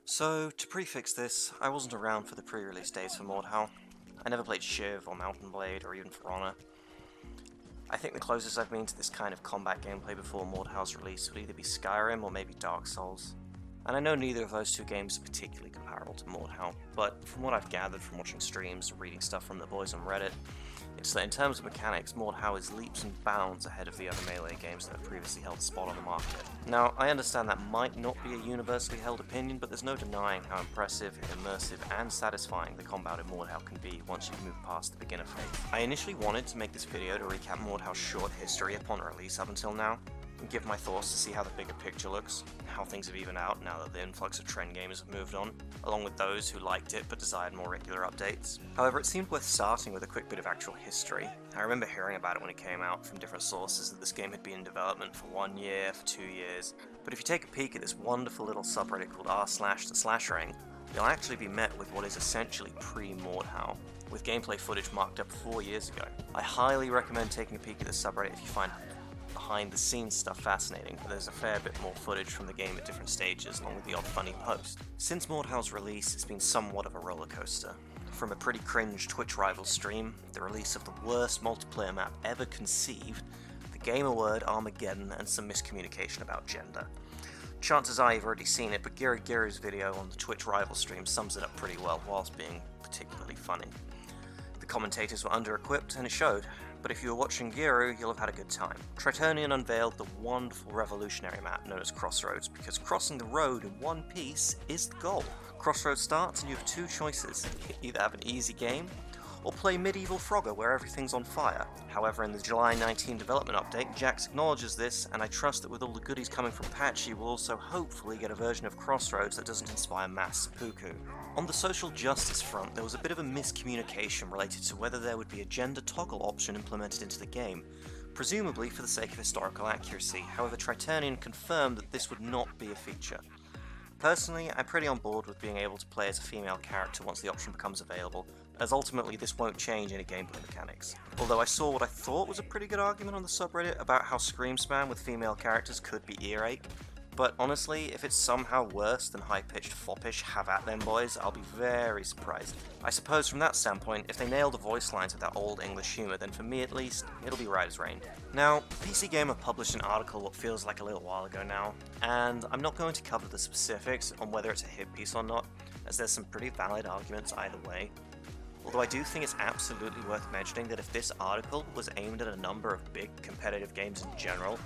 So, to prefix this, I wasn't around for the pre-release days for Mordhau. I never played Shiv or Mountain Blade or even For Honor. I think the closest I've been to this kind of combat gameplay before Mordhau's release would either be Skyrim or maybe Dark Souls. And I know neither of those two games are particularly comparable to Mordhau, but from what I've gathered from watching streams and reading stuff from the boys on Reddit, it's that in terms of mechanics, Mordhau is leaps and bounds ahead of the other Melee games that have previously held a spot on the market. Now, I understand that might not be a universally held opinion, but there's no denying how impressive, immersive, and satisfying the combat in Mordhau can be once you've moved past the beginner phase. I initially wanted to make this video to recap Mordhau's short history upon release up until now, and give my thoughts to see how the bigger picture looks, how things have evened out now that the influx of trend gamers have moved on, along with those who liked it but desired more regular updates. However, it seemed worth starting with a quick bit of actual history. I remember hearing about it when it came out from different sources that this game had been in development for 1 year, for 2 years, but if you take a peek at this wonderful little subreddit called r/the/ring, you'll actually be met with what is essentially pre-Mordhau, with gameplay footage marked up 4 years ago. I highly recommend taking a peek at this subreddit if you find behind the scenes stuff fascinating, but there's a fair bit more footage from the game at different stages, along with the odd funny post. Since Mordhau's release, it's been somewhat of a roller coaster. From a pretty cringe Twitch rival stream, the release of the worst multiplayer map ever conceived, the gamer word Armageddon, and some miscommunication about gender. Chances are you've already seen it, but Giru's video on the Twitch rival stream sums it up pretty well, whilst being particularly funny. The commentators were under-equipped, and it showed. But if you were watching Giru, you'll have had a good time. Tritonian unveiled the wonderful revolutionary map known as Crossroads, because crossing the road in one piece is the goal. Crossroads starts and you have two choices: either have an easy game, or play medieval Frogger where everything's on fire. However, in the July 19 development update, Jax acknowledges this, and I trust that with all the goodies coming from Patchy, we'll also hopefully get a version of Crossroads that doesn't inspire mass seppuku. On the social justice front, there was a bit of a miscommunication related to whether there would be a gender toggle option implemented into the game, presumably for the sake of historical accuracy. However, Tritonian confirmed that this would not be a feature. Personally, I'm pretty on board with being able to play as a female character once the option becomes available, as ultimately this won't change any gameplay mechanics. Although I saw what I thought was a pretty good argument on the subreddit about how scream spam with female characters could be ear rape, but honestly, if it's somehow worse than high-pitched foppish have at them boys, I'll be very surprised. I suppose from that standpoint, if they nail the voice lines with that old English humour, then for me at least, it'll be right as rain. Now, PC Gamer published an article what feels like a little while ago now, and I'm not going to cover the specifics on whether it's a hit piece or not, as there's some pretty valid arguments either way. Although I do think it's absolutely worth mentioning that if this article was aimed at a number of big competitive games in general,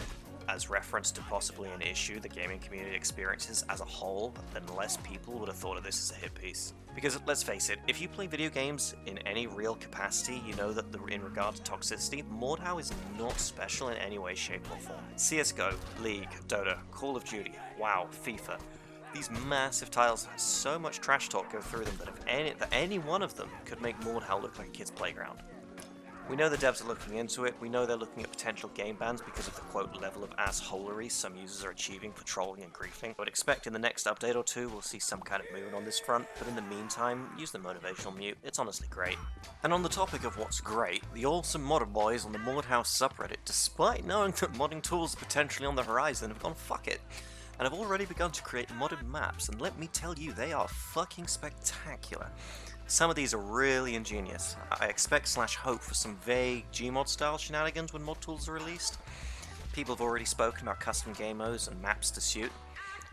as reference to possibly an issue the gaming community experiences as a whole, then less people would have thought of this as a hit piece. Because let's face it, if you play video games in any real capacity, you know that in regard to toxicity, Mordhau is not special in any way, shape or form. CSGO, League, Dota, Call of Duty, WoW, FIFA, these massive titles have so much trash talk go through them that any one of them could make Mordhau look like a kid's playground. We know the devs are looking into it, we know they're looking at potential game bans because of the quote level of assholery some users are achieving for trolling and griefing. I would expect in the next update or two we'll see some kind of movement on this front, but in the meantime, use the motivational mute, it's honestly great. And on the topic of what's great, the awesome modder boys on the Mordhau subreddit, despite knowing that modding tools are potentially on the horizon, have gone fuck it, and have already begun to create modded maps, and let me tell you, they are fucking spectacular. Some of these are really ingenious. I expect / hope for some vague Gmod style shenanigans when mod tools are released. People have already spoken about custom game modes and maps to suit.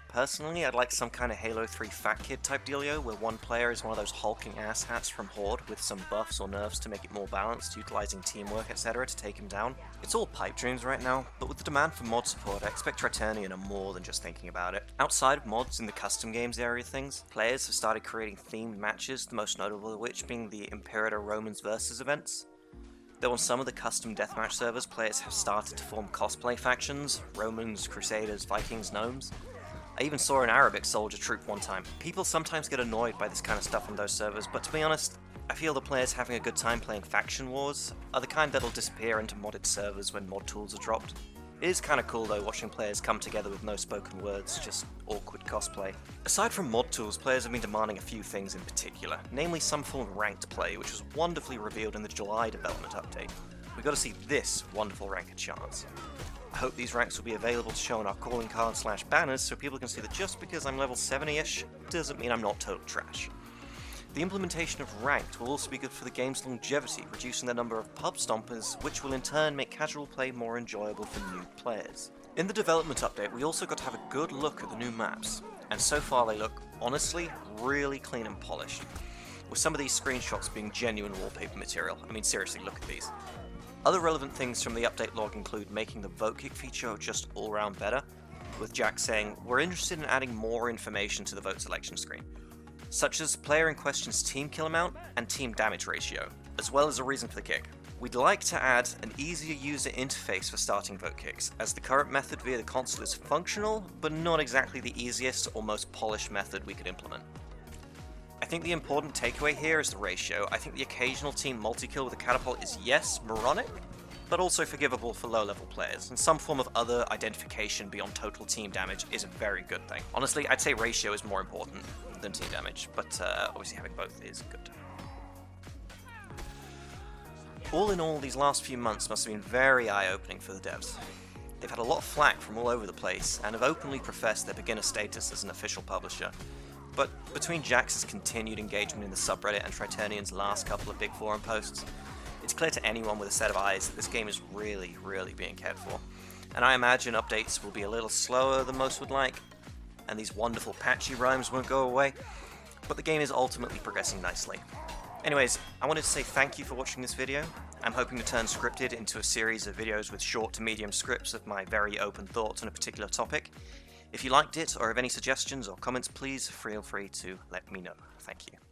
Personally, I'd like some kind of Halo 3 Fat Kid type dealio where one player is one of those hulking asshats from Horde with some buffs or nerfs to make it more balanced, utilizing teamwork etc. to take him down. It's all pipe dreams right now, but with the demand for mod support, I expect Tritonian are more than just thinking about it. Outside of mods in the custom games area of things, players have started creating themed matches, the most notable of which being the Imperator Romans vs events. Though on some of the custom deathmatch servers, players have started to form cosplay factions, Romans, Crusaders, Vikings, Gnomes. I even saw an Arabic soldier troop one time. People sometimes get annoyed by this kind of stuff on those servers, but to be honest, I feel the players having a good time playing faction wars are the kind that'll disappear into modded servers when mod tools are dropped. It is kinda cool though watching players come together with no spoken words, just awkward cosplay. Aside from mod tools, players have been demanding a few things in particular, namely some form of ranked play, which was wonderfully revealed in the July development update. We got to see this wonderful ranked chance. I hope these ranks will be available to show on our calling cards / banners so people can see that just because I'm level 70-ish doesn't mean I'm not total trash. The implementation of Ranked will also be good for the game's longevity, reducing the number of pub stompers, which will in turn make casual play more enjoyable for new players. In the development update, we also got to have a good look at the new maps, and so far they look, honestly, really clean and polished, with some of these screenshots being genuine wallpaper material. I mean, seriously, look at these. Other relevant things from the update log include making the vote kick feature just all round better, with Jack saying, "We're interested in adding more information to the vote selection screen, such as player in question's team kill amount and team damage ratio, as well as a reason for the kick. We'd like to add an easier user interface for starting vote kicks, as the current method via the console is functional, but not exactly the easiest or most polished method we could implement." I think the important takeaway here is the ratio. I think the occasional team multi-kill with a catapult is, yes, moronic, but also forgivable for low-level players, and some form of other identification beyond total team damage is a very good thing. Honestly, I'd say ratio is more important than team damage, but obviously having both is good. All in all, these last few months must have been very eye-opening for the devs. They've had a lot of flack from all over the place, and have openly professed their beginner status as an official publisher. But between Jax's continued engagement in the subreddit and Tritonian's last couple of big forum posts, it's clear to anyone with a set of eyes that this game is really, really being cared for. And I imagine updates will be a little slower than most would like, and these wonderful patchy rhymes won't go away, but the game is ultimately progressing nicely. Anyways, I wanted to say thank you for watching this video. I'm hoping to turn Scripted into a series of videos with short to medium scripts of my very open thoughts on a particular topic. If you liked it or have any suggestions or comments, please feel free to let me know. Thank you.